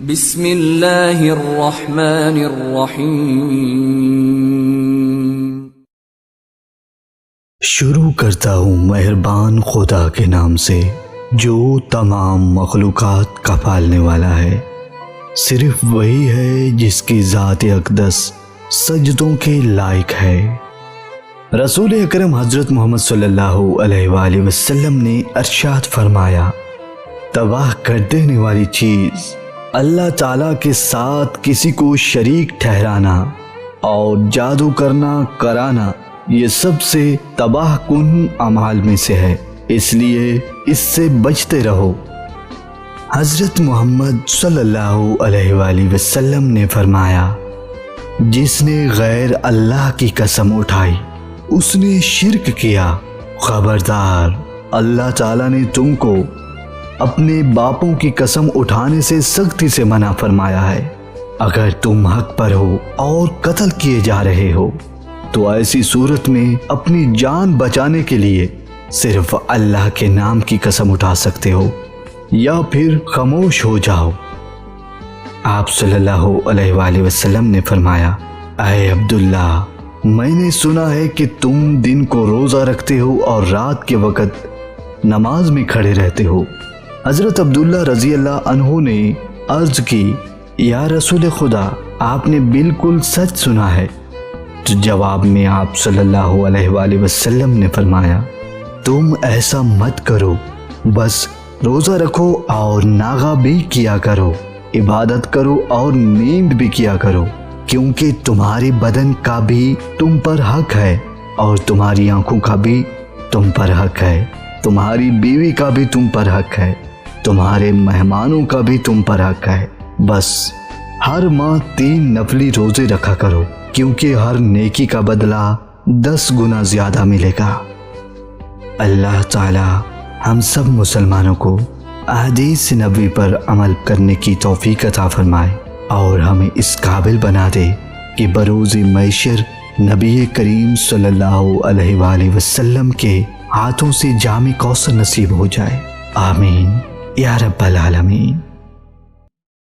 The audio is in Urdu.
بسم اللہ الرحمن الرحیم۔ شروع کرتا ہوں مہربان خدا کے نام سے جو تمام مخلوقات کا پالنے والا ہے۔ صرف وہی ہے جس کی ذات اقدس سجدوں کے لائق ہے۔ رسول اکرم حضرت محمد صلی اللہ علیہ وآلہ وسلم نے ارشاد فرمایا، تباہ کر دینے والی چیز اللہ تعالیٰ کے ساتھ کسی کو شریک ٹھہرانا اور جادو کرنا کرانا، یہ سب سے تباہ کن اعمال میں سے ہے، اس لیے اس سے بچتے رہو۔ حضرت محمد صلی اللہ علیہ وآلہ وسلم نے فرمایا، جس نے غیر اللہ کی قسم اٹھائی اس نے شرک کیا۔ خبردار، اللہ تعالیٰ نے تم کو اپنے باپوں کی قسم اٹھانے سے سختی سے منع فرمایا ہے۔ اگر تم حق پر ہو اور قتل کیے جا رہے ہو تو ایسی صورت میں اپنی جان بچانے کے لیے صرف اللہ کے نام کی قسم اٹھا سکتے ہو یا پھر خاموش ہو جاؤ۔ آپ صلی اللہ علیہ وآلہ وسلم نے فرمایا، اے عبداللہ، میں نے سنا ہے کہ تم دن کو روزہ رکھتے ہو اور رات کے وقت نماز میں کھڑے رہتے ہو۔ حضرت عبداللہ رضی اللہ عنہ نے عرض کی، یا رسول خدا، آپ نے بالکل سچ سنا ہے۔ تو جواب میں آپ صلی اللہ علیہ وآلہ وسلم نے فرمایا، تم ایسا مت کرو، بس روزہ رکھو اور ناغہ بھی کیا کرو، عبادت کرو اور نیند بھی کیا کرو، کیونکہ تمہارے بدن کا بھی تم پر حق ہے اور تمہاری آنکھوں کا بھی تم پر حق ہے، تمہاری بیوی کا بھی تم پر حق ہے، تمہارے مہمانوں کا بھی تم پر حق ہے۔ بس ہر ماہ 3 نفلی روزے رکھا کرو، کیونکہ ہر نیکی کا بدلہ 10 گنا زیادہ ملے گا۔ اللہ تعالی ہم سب مسلمانوں کو احادیث نبوی پر عمل کرنے کی توفیق عطا فرمائے اور ہمیں اس قابل بنا دے کہ بروز محشر نبی کریم صلی اللہ علیہ وآلہ وسلم کے ہاتھوں سے جام کوثر نصیب ہو جائے۔ آمین یا رب العالمین۔